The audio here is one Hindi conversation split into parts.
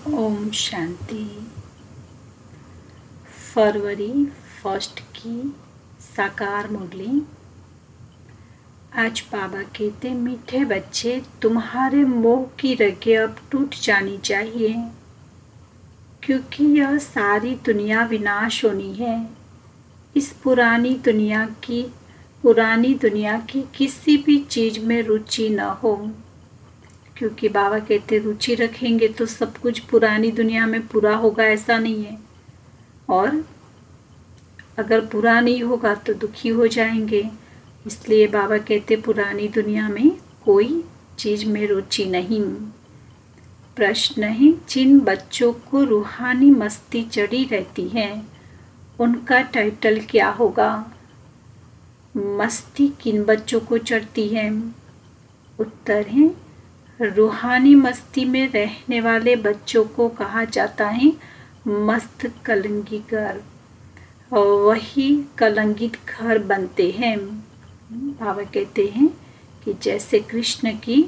ओम शांति। फरवरी 1 की साकार मुरली। आज बाबा कहते, मीठे बच्चे, तुम्हारे मोह की रगे अब टूट जानी चाहिए, क्योंकि यह सारी दुनिया विनाश होनी है। इस पुरानी दुनिया की किसी भी चीज में रुचि न हो, क्योंकि बाबा कहते रुचि रखेंगे तो सब कुछ पुरानी दुनिया में पूरा होगा, ऐसा नहीं है। और अगर पूरा नहीं होगा तो दुखी हो जाएंगे। इसलिए बाबा कहते पुरानी दुनिया में कोई चीज में रुचि नहीं। प्रश्न है, जिन बच्चों को रूहानी मस्ती चढ़ी रहती है उनका टाइटल क्या होगा? मस्ती किन बच्चों को चढ़ती है? उत्तर है, रूहानी मस्ती में रहने वाले बच्चों को कहा जाता है मस्त कलंगीगर, और वही कलंकित घर बनते हैं। बाबा कहते हैं कि जैसे कृष्ण की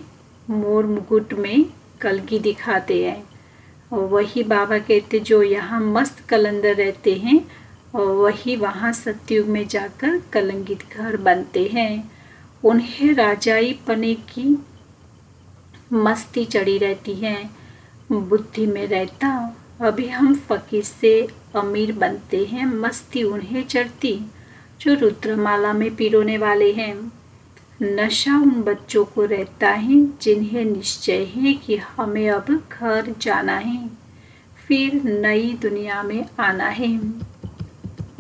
मोर मुकुट में कलगी दिखाते हैं, और वही बाबा कहते जो यहाँ मस्त कलंदर रहते हैं और वही वहाँ सत्युग में जाकर कलंकित घर बनते हैं। उन्हें राजाई पने की मस्ती चढ़ी रहती है। बुद्धि में रहता अभी हम फकीर से अमीर बनते हैं, मस्ती उन्हें चढ़ती जो रुद्रमाला में पिरोने वाले हैं। नशा उन बच्चों को रहता है जिन्हें निश्चय है कि हमें अब घर जाना है, फिर नई दुनिया में आना है।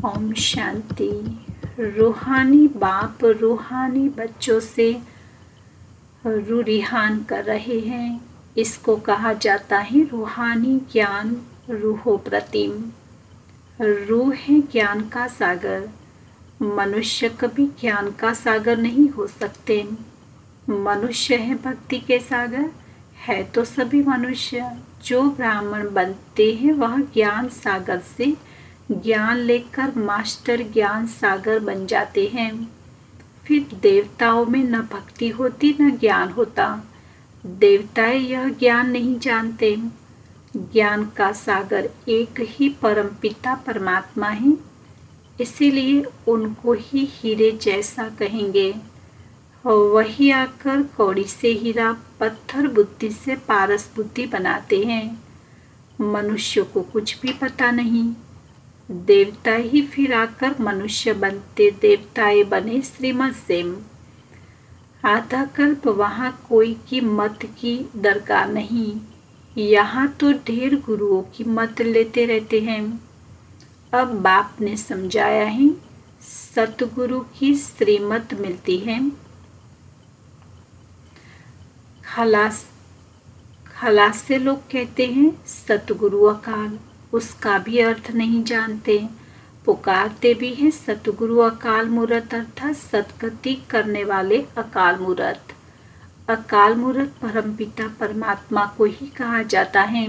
ओम शांति। रूहानी बाप रूहानी बच्चों से रूरिहान कर रहे हैं। इसको कहा जाता है रूहानी ज्ञान रूहो प्रतिम। रूह है ज्ञान का सागर। मनुष्य कभी ज्ञान का सागर नहीं हो सकते। मनुष्य है भक्ति के सागर। है तो सभी मनुष्य। जो ब्राह्मण बनते हैं वह ज्ञान सागर से ज्ञान लेकर मास्टर ज्ञान सागर बन जाते हैं। फिर देवताओं में न भक्ति होती न ज्ञान होता। देवताएं यह ज्ञान नहीं जानते। ज्ञान का सागर एक ही परमपिता परमात्मा है, इसीलिए उनको ही हीरे जैसा कहेंगे। वही आकर कौड़ी से हीरा, पत्थर बुद्धि से पारस बुद्धि बनाते हैं। मनुष्य को कुछ भी पता नहीं। देवता ही फिर आकर मनुष्य बनते। देवताएं बने श्रीमत से। आधा कल्प वहाँ कोई की मत की दरकार नहीं। यहाँ तो ढेर गुरुओं की मत लेते रहते हैं। अब बाप ने समझाया है, सतगुरु की श्रीमत मिलती है। खलास से लोग कहते हैं सतगुरु अकाल, उसका भी अर्थ नहीं जानते। पुकारते भी हैं सतगुरु अकाल मूरत, अर्थात सदगति करने वाले अकाल मूरत। अकाल मूरत परमपिता परमात्मा को ही कहा जाता है।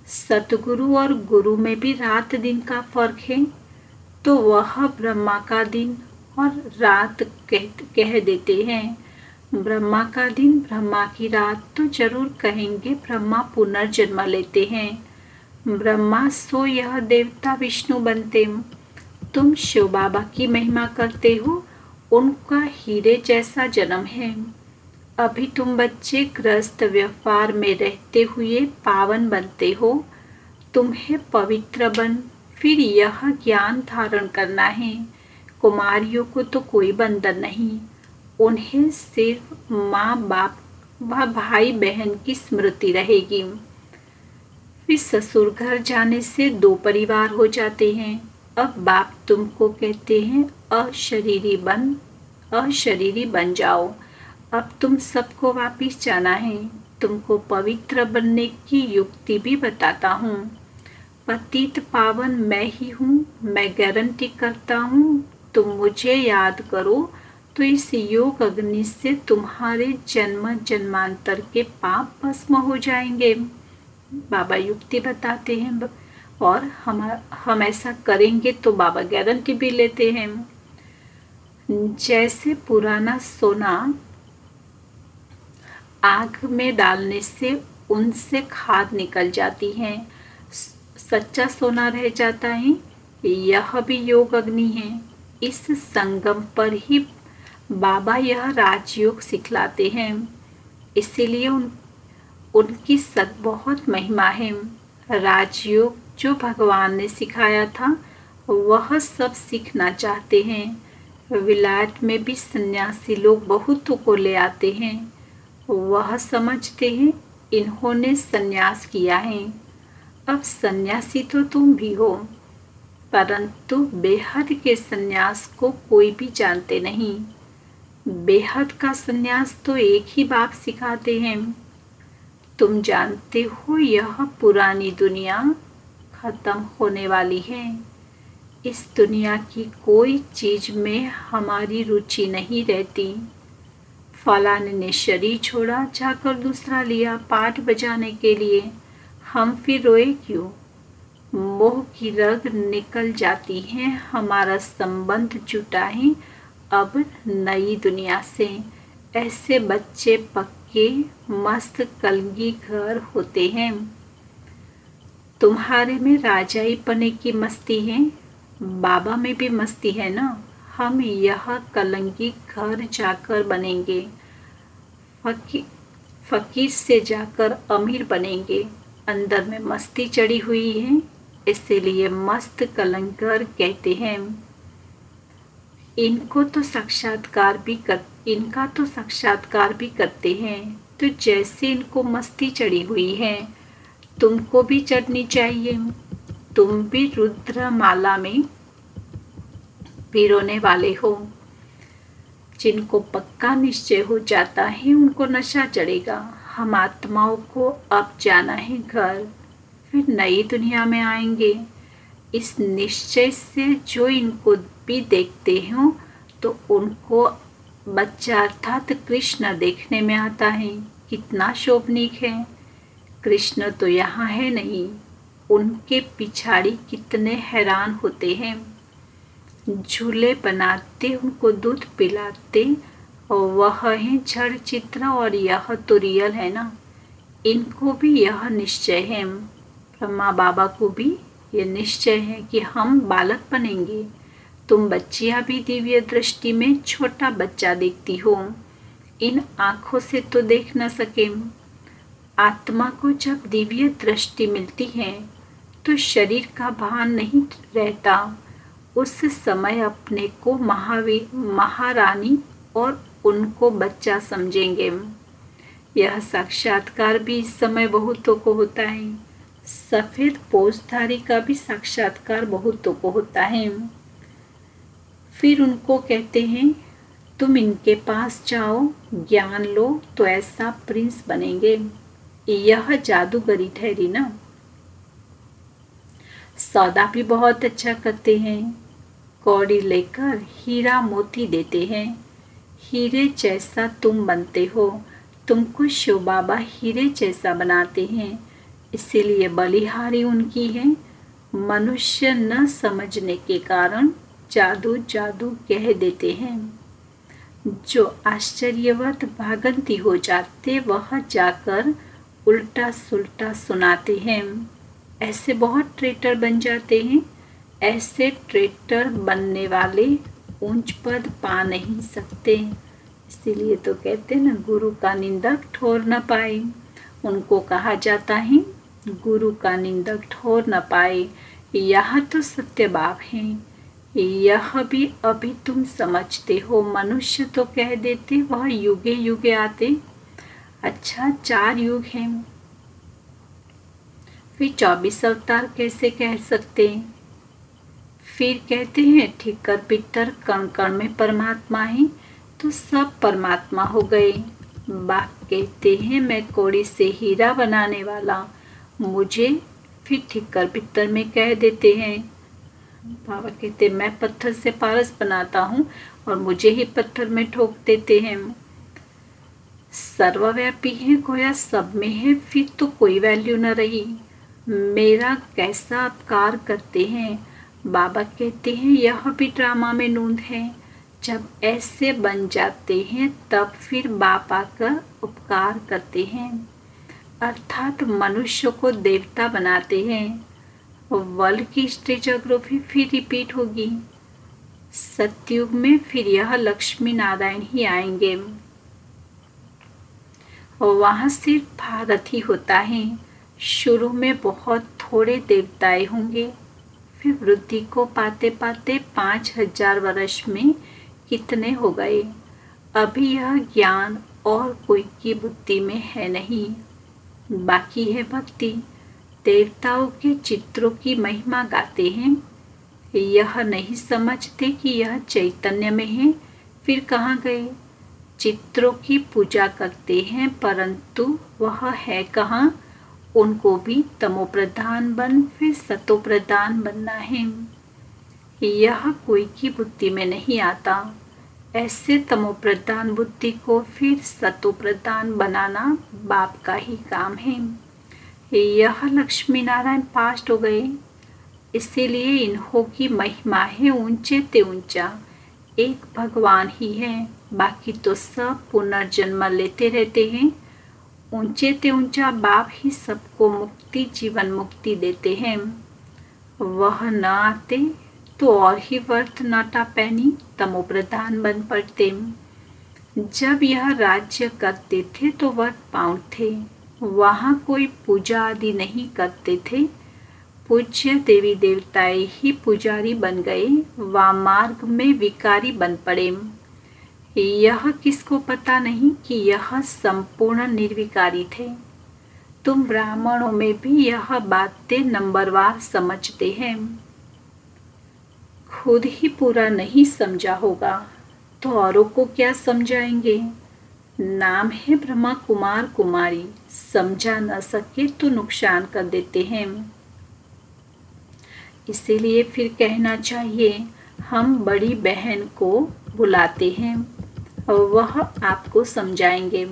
सतगुरु और गुरु में भी रात दिन का फर्क है, तो वह ब्रह्मा का दिन और रात कह देते हैं। ब्रह्मा का दिन ब्रह्मा की रात तो जरूर कहेंगे। ब्रह्मा पुनर्जन्म लेते हैं। ब्रह्मा सो यह देवता विष्णु बनते। तुम शिव बाबा की महिमा करते हो, उनका हीरे जैसा जन्म है। अभी तुम बच्चे ग्रस्त व्यवहार में रहते हुए पावन बनते हो। तुम्हें पवित्र बन फिर यह ज्ञान धारण करना है। कुमारियों को तो कोई बंधन नहीं। उन्हें सिर्फ माँ बाप व भाई बहन की स्मृति रहेगी। फिर ससुर घर जाने से दो परिवार हो जाते हैं। अब बाप तुमको कहते हैं अशरीरी बन जाओ। अब तुम सबको वापिस जाना है। तुमको पवित्र बनने की युक्ति भी बताता हूँ। पतित पावन मैं ही हूँ। मैं गारंटी करता हूँ, तुम मुझे याद करो तो इस योग अग्नि से तुम्हारे जन्म जन्मांतर के पाप भस्म हो जाएंगे। बाबा युक्ति बताते हैं, और हम ऐसा करेंगे तो बाबा गारंटी भी लेते हैं। जैसे पुराना सोना आग में डालने से उनसे खाद निकल जाती है, सच्चा सोना रह जाता है। यह भी योग अग्नि है। इस संगम पर ही बाबा यह राजयोग सिखलाते हैं, इसीलिए उनकी बहुत महिमा है। राजयोग जो भगवान ने सिखाया था वह सब सीखना चाहते हैं। विलायत में भी सन्यासी लोग बहुतों को ले आते हैं। वह समझते हैं इन्होंने सन्यास किया है, अब सन्यासी तो तुम भी हो, परंतु बेहद के सन्यास को कोई भी जानते नहीं। बेहद का सन्यास तो एक ही बाप सिखाते हैं। तुम जानते हो यह पुरानी दुनिया खत्म होने वाली है। इस दुनिया की कोई चीज में हमारी रुचि नहीं रहती। फलाने ने शरीर छोड़ा, जाकर दूसरा लिया पाठ बजाने के लिए, हम फिर रोए क्यों? मोह की रग निकल जाती है, हमारा संबंध जुटा है अब नई दुनिया से। ऐसे बच्चे पक्के मस्त कलगी घर होते हैं। तुम्हारे में राजाई पने की मस्ती है, बाबा में भी मस्ती है ना। हम यह कलंगी घर जाकर बनेंगे, फकीर से जाकर अमीर बनेंगे। अंदर में मस्ती चढ़ी हुई है, इसीलिए मस्त कलंकर कहते हैं। इनका तो साक्षात्कार भी करते हैं। तो जैसे इनको मस्ती चढ़ी हुई है, तुमको भी चढ़नी चाहिए। तुम भी रुद्रमाला में पिरोने वाले हो। जिनको पक्का निश्चय हो जाता है उनको नशा चढ़ेगा। हम आत्माओं को अब जाना है घर, फिर नई दुनिया में आएंगे। इस निश्चय से जो इनको भी देखते हो तो उनको बच्चा अर्थात कृष्ण देखने में आता है। कितना शोभनीक है। कृष्ण तो यहाँ है नहीं, उनके पिछाड़ी कितने हैरान होते हैं। झूले बनाते, उनको दूध पिलाते, और वह है जड़ चित्र और यह तो रियल है ना। इनको भी यह निश्चय है, ब्रह्मा बाबा को भी यह निश्चय है कि हम बालक बनेंगे। तुम बच्चियां भी दिव्य दृष्टि में छोटा बच्चा देखती हो। इन आँखों से तो देख न सके। आत्मा को जब दिव्य दृष्टि मिलती है तो शरीर का भान नहीं रहता। उस समय अपने को महारानी और उनको बच्चा समझेंगे। यह साक्षात्कार भी इस समय बहुतों को होता है। सफेद पोषधारी का भी साक्षात्कार बहुतों को होता है। फिर उनको कहते हैं तुम इनके पास जाओ, ज्ञान लो तो ऐसा प्रिंस बनेंगे। यह जादूगरी ठहरी ना। सौदा भी बहुत अच्छा करते हैं। कौड़ी लेकर हीरा मोती देते हैं। हीरे जैसा तुम बनते हो, तुमको शिव बाबा हीरे जैसा बनाते हैं, इसीलिए बलिहारी उनकी है। मनुष्य न समझने के कारण जादू जादू कह देते हैं। जो आश्चर्यवत भागंती हो जाते वह जाकर उल्टा सुल्टा सुनाते हैं। ऐसे बहुत ट्रेटर बन जाते हैं। ऐसे ट्रेटर बनने वाले ऊंच पद पा नहीं सकते। इसीलिए तो कहते ना, गुरु का निंदक ठोर न पाए। उनको कहा जाता है गुरु का निंदक ठोर न पाए। यह तो सत्य बात है। यह भी अभी तुम समझते हो। मनुष्य तो कह देते वह युगे युगे आते। अच्छा 4 युग हैं, फिर 24 अवतार कैसे कह सकते? फिर कहते हैं ठीकर पितर कण कण में परमात्मा है, तो सब परमात्मा हो गए। बाप कहते हैं मैं कौड़ी से हीरा बनाने वाला, मुझे फिर ठीकर पितर में कह देते हैं। बाबा कहते मैं पत्थर से पारस बनाता हूँ और मुझे ही पत्थर में ठोक देते हैं। सर्वव्यापी है, गोया सब में है, फिर तो कोई वैल्यू न रही। मेरा कैसा अपकार करते हैं। बाबा कहते हैं यह भी ड्रामा में नूंद है। जब ऐसे बन जाते हैं तब फिर बाप आकर उपकार करते हैं। अर्थात मनुष्य को देवता बनाते हैं। वर्ल्ड की स्टेजोग्राफी फिर रिपीट होगी। सतयुग में फिर यह लक्ष्मी नारायण ही आएंगे। वहाँ सिर्फ भारत ही होता है। शुरू में बहुत थोड़े देवताएं होंगे, फिर वृद्धि को पाते पाते 5000 वर्ष में कितने हो गए। अभी यह ज्ञान और कोई की बुद्धि में है नहीं, बाकी है भक्ति। देवताओं के चित्रों की महिमा गाते हैं, यह नहीं समझते कि यह चैतन्य में है। फिर कहाँ गए? चित्रों की पूजा करते हैं, परंतु वह है कहाँ? उनको भी तमोप्रधान बन फिर सतोप्रधान बनना है। यह कोई की बुद्धि में नहीं आता। ऐसे तमोप्रधान बुद्धि को फिर सतोप्रधान बनाना बाप का ही काम है। यह लक्ष्मी नारायण पास्ट हो गए, इसीलिए इन्हों की महिमा है ऊंचे ते ऊंचा। एक भगवान ही है, बाकी तो सब पुनर्जन्म लेते रहते हैं। ऊंचे ते ऊंचा बाप ही सबको मुक्ति जीवन मुक्ति देते हैं। वह न आते तो और ही वर्थ नाटा पैनी तमोप्रधान बन पड़ते। जब यह राज्य करते थे तो वर्थ पाउंड थे, वहाँ कोई पूजा आदि नहीं करते थे। पूज्य देवी देवताएं ही पुजारी बन गए, वा मार्ग में विकारी बन पड़े। यह किसको पता नहीं कि यह संपूर्ण निर्विकारी थे। तुम ब्राह्मणों में भी यह बातें नंबरवार समझते हैं। खुद ही पूरा नहीं समझा होगा तो औरों को क्या समझाएंगे। नाम है ब्रह्मा कुमार कुमारी, समझा न सके तो नुकसान कर देते हैं। इसीलिए फिर कहना चाहिए, हम बड़ी बहन को बुलाते हैं और वह आपको समझाएंगे।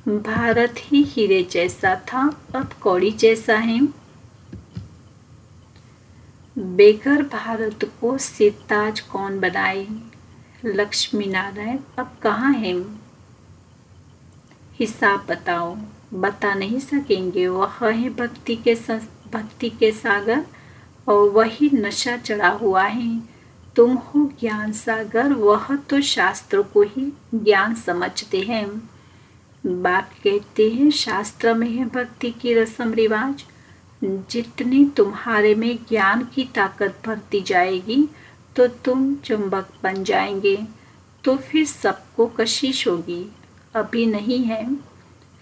भारत ही हीरे जैसा था, अब कौड़ी जैसा है। बेगर भारत को सिरताज कौन बनाए। लक्ष्मी नारायण अब कहाँ हैं? हिसाब बताओ। बता नहीं सकेंगे। वह है भक्ति के सागर और वही नशा चढ़ा हुआ है। तुम हो ज्ञान सागर, वह तो शास्त्रों को ही ज्ञान समझते हैं। बाप कहते हैं शास्त्र में है भक्ति की रस्म रिवाज। जितनी तुम्हारे में ज्ञान की ताकत भरती जाएगी तो तुम चुंबक बन जाएंगे, तो फिर सबको कशिश होगी। अभी नहीं है,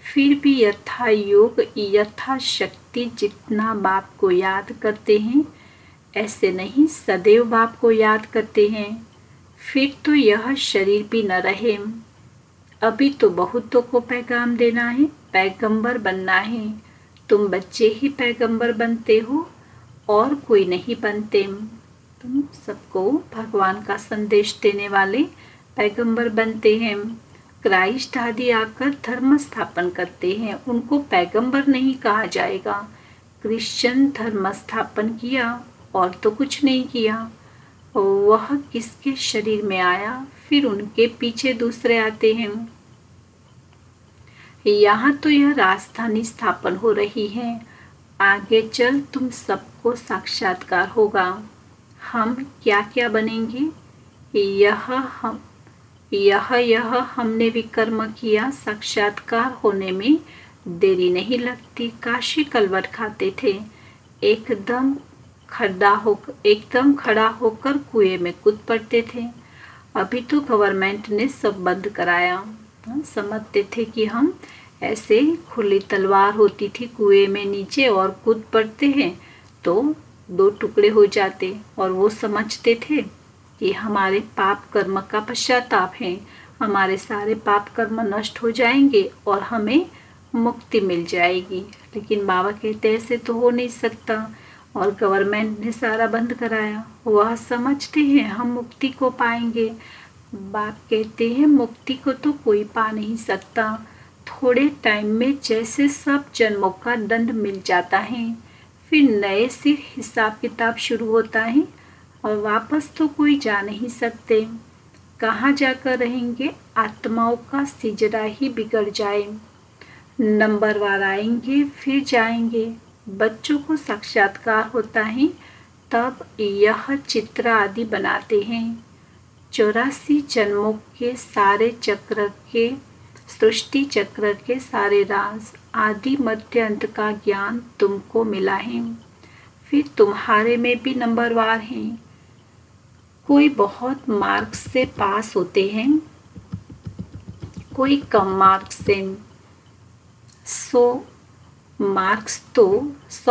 फिर भी यथा योग यथा शक्ति जितना बाप को याद करते हैं, ऐसे नहीं सदैव बाप को याद करते हैं। फिर तो यह शरीर भी न रहे। अभी तो बहुतों को पैगाम देना है, पैगंबर बनना है। तुम बच्चे ही पैगंबर बनते हो और कोई नहीं बनते। तुम सबको भगवान का संदेश देने वाले पैगंबर बनते हैं। क्राइस्ट आदि आकर धर्म स्थापन करते हैं, उनको पैगंबर नहीं कहा जाएगा। क्रिश्चियन धर्म स्थापन किया और तो कुछ नहीं किया। वह किसके शरीर में आया, फिर उनके पीछे दूसरे आते हैं। यहाँ तो यह राजधानी स्थापन हो रही है, आगे चल तुम सबको साक्षात्कार होगा। हम क्या क्या बनेंगे, यह हमने विकर्म किया। साक्षात्कार होने में देरी नहीं लगती। काशी कलवट खाते थे, एकदम खड़ा होकर कुएं में कूद पड़ते थे। अभी तो गवर्नमेंट ने सब बंद कराया। समझते थे कि हम ऐसे खुली तलवार होती थी कुएं में नीचे और कूद पड़ते हैं तो 2 टुकड़े हो जाते, और वो समझते थे कि हमारे पाप कर्म का पश्चाताप है, हमारे सारे पाप कर्म नष्ट हो जाएंगे और हमें मुक्ति मिल जाएगी। लेकिन बाबा कहते ऐसे तो हो नहीं सकता, और गवर्नमेंट ने सारा बंद कराया। वह समझते हैं हम मुक्ति को पाएंगे। बाप कहते हैं मुक्ति को तो कोई पा नहीं सकता। थोड़े टाइम में जैसे सब जन्मों का दंड मिल जाता है, फिर नए सिर हिसाब किताब शुरू होता है और वापस तो कोई जा नहीं सकते। कहाँ जाकर रहेंगे, आत्माओं का सिजरा ही बिगड़ जाए। नंबरवार आएंगे फिर जाएंगे। बच्चों को साक्षात्कार होता है तब यह चित्र आदि बनाते हैं। 84 जन्मों के सारे चक्र के, सृष्टि चक्र के सारे राज, आदि मध्य अंत का ज्ञान तुमको मिला है। फिर तुम्हारे में भी नंबरवार हैं। कोई बहुत मार्क्स से पास होते हैं, कोई कम मार्क्स से। 100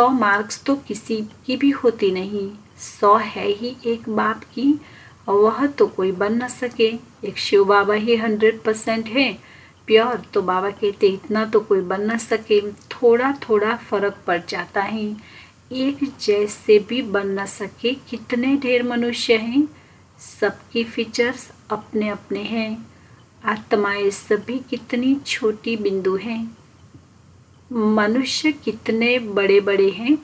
मार्क्स तो किसी की भी होती नहीं। 100 है ही एक बाप की, वह तो कोई बन न सके। एक शिव बाबा ही 100% है प्योर, तो बाबा कहते इतना तो कोई बन न सके। थोड़ा थोड़ा फर्क पड़ जाता है। एक जैसे भी बन न सके। कितने ढेर मनुष्य हैं, सबकी फीचर्स अपने अपने हैं। आत्माएं सभी कितनी छोटी बिंदु हैं। मनुष्य कितने बड़े बड़े हैं,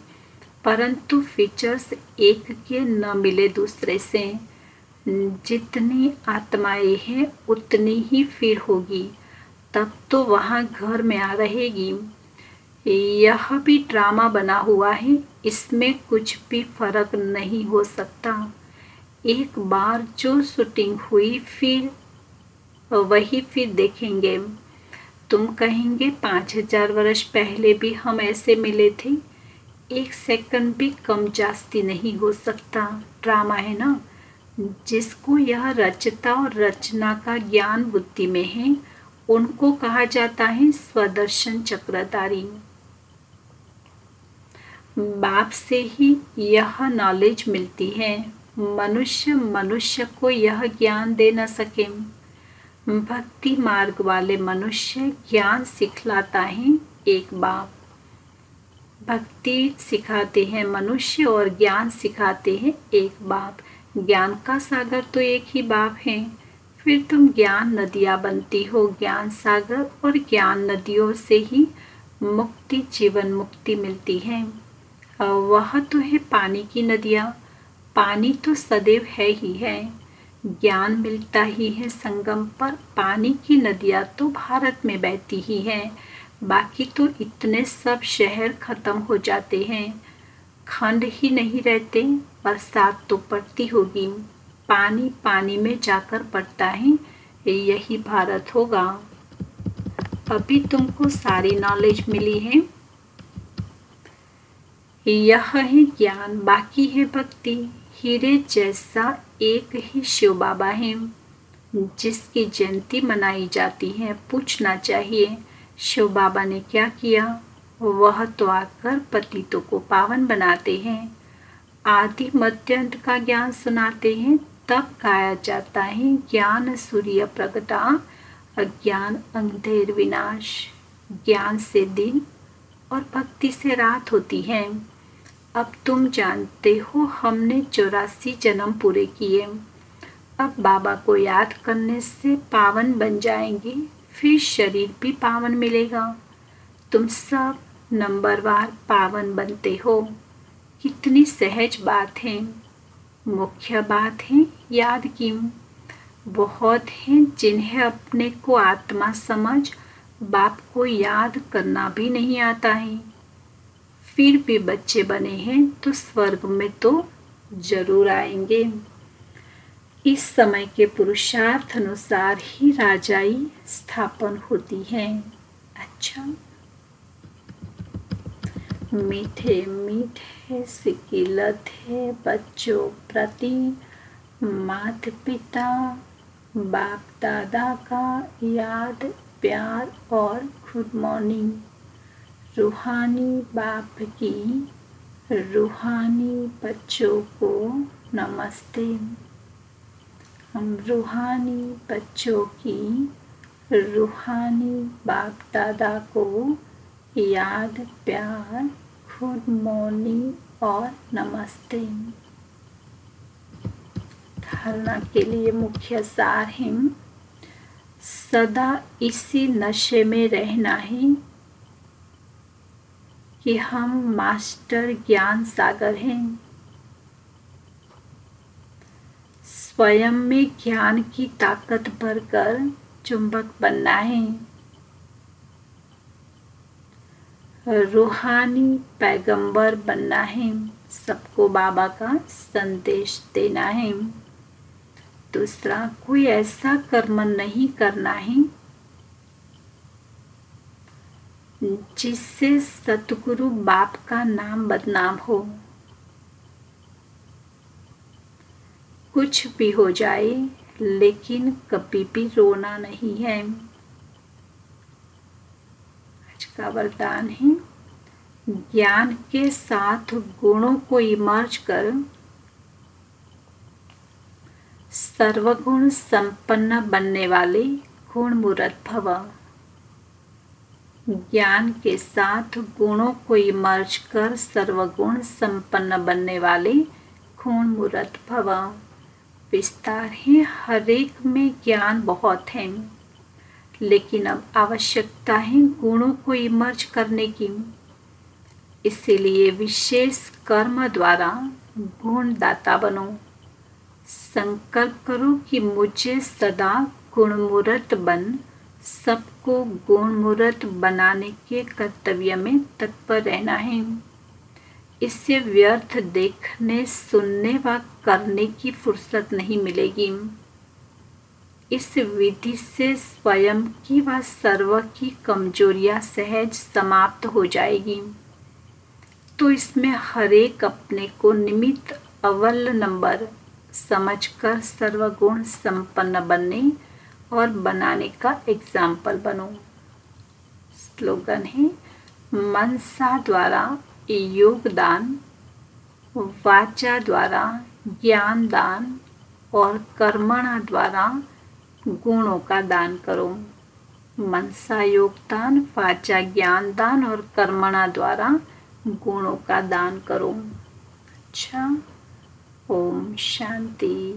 परंतु फीचर्स एक के न मिले दूसरे से। जितनी आत्माएं हैं उतनी ही फिर होगी, तब तो वहाँ घर में आ रहेगी। यह भी ड्रामा बना हुआ है, इसमें कुछ भी फर्क नहीं हो सकता। एक बार जो शूटिंग हुई फिर वही फिर देखेंगे। तुम कहेंगे 5000 वर्ष पहले भी हम ऐसे मिले थे। एक सेकंड भी कम जास्ती नहीं हो सकता। ड्रामा है ना। जिसको यह रचता और रचना का ज्ञान बुद्धि में है, उनको कहा जाता है स्वदर्शन चक्रधारी। बाप से ही यह नॉलेज मिलती है। मनुष्य को यह ज्ञान दे न सके। भक्ति मार्ग वाले मनुष्य ज्ञान सिखलाता है एक बाप। भक्ति सिखाते हैं मनुष्य और ज्ञान सिखाते हैं एक बाप। ज्ञान का सागर तो एक ही बाप है। फिर तुम ज्ञान नदियाँ बनती हो, ज्ञान सागर, और ज्ञान नदियों से ही मुक्ति, जीवन मुक्ति मिलती है। वह तो है पानी की नदियाँ। पानी तो सदैव है ही है। ज्ञान मिलता ही है संगम पर। पानी की नदियाँ तो भारत में बहती ही हैं। बाकी तो इतने सब शहर खत्म हो जाते हैं, खंड ही नहीं रहते। बरसात तो पड़ती होगी, पानी पानी में जाकर पड़ता है। यही भारत होगा। अभी तुमको सारी नॉलेज मिली है। यह है ज्ञान, बाकी है भक्ति। हीरे जैसा एक ही शिव बाबा है जिसकी जयंती मनाई जाती है। पूछना चाहिए शिव बाबा ने क्या किया। वह तो आकर पतितों को पावन बनाते हैं, आदि मध्य अंत का ज्ञान सुनाते हैं। तब गाया जाता है ज्ञान सूर्य प्रगटा, अज्ञान अंधेर विनाश। ज्ञान से दिन और भक्ति से रात होती है। अब तुम जानते हो हमने 84 जन्म पूरे किए। अब बाबा को याद करने से पावन बन जाएंगे, फिर शरीर भी पावन मिलेगा। तुम सब नंबरवार पावन बनते हो। कितनी सहज बात है। मुख्य बात है याद की। बहुत हैं जिन्हें अपने को आत्मा समझ बाप को याद करना भी नहीं आता है, फिर भी बच्चे बने हैं तो स्वर्ग में तो जरूर आएंगे। इस समय के पुरुषार्थ अनुसार ही राजाई स्थापन होती है। अच्छा, मीठे मीठे सिकिलत है बच्चों प्रति माता पिता बाप दादा का याद, प्यार और गुड मॉर्निंग। रूहानी बाप की रूहानी बच्चों को नमस्ते। हम रूहानी बच्चों की रूहानी बाप दादा को याद, प्यार, गुड मॉर्निंग और नमस्ते। धारणा के लिए मुख्य सार है, सदा इसी नशे में रहना है कि हम मास्टर ज्ञान सागर हैं। स्वयं में ज्ञान की ताकत भरकर चुंबक बनना है। रूहानी पैगंबर बनना है, सबको बाबा का संदेश देना है। दूसरा, कोई ऐसा कर्म नहीं करना है जिससे सतगुरु बाप का नाम बदनाम हो। कुछ भी हो जाए लेकिन कभी भी रोना नहीं है। आज का वरदान है, ज्ञान के साथ गुणों को इमर्ज कर सर्वगुण संपन्न बनने वाले गुण मूर्त भव। ज्ञान के साथ गुणों को इमर्ज कर सर्वगुण संपन्न बनने वाले गुण मूर्त भव। विस्तार है, हर एक में ज्ञान बहुत है, लेकिन अब आवश्यकता है गुणों को इमर्ज करने की। इसीलिए विशेष कर्म द्वारा गुणदाता बनो। संकल्प करो कि मुझे सदा गुणमूर्त बन सबको गुणमूर्त बनाने के कर्तव्य में तत्पर रहना है। इससे व्यर्थ देखने, सुनने व करने की फुर्सत नहीं मिलेगी। इस विधि से स्वयं की व सर्व की कमजोरियां सहज समाप्त हो जाएगी। तो इसमें हर एक अपने को निमित्त अव्वल नंबर समझकर सर्वगुण संपन्न बनने और बनाने का एग्जाम्पल बनो। स्लोगन है, मनसा द्वारा योगदान, वाचा द्वारा ज्ञान दान और कर्मणा द्वारा गुणों का दान करो। मनसा योगदान, वाचा ज्ञान दान और कर्मणा द्वारा गुणों का दान करो। अच्छा, ओम शांति।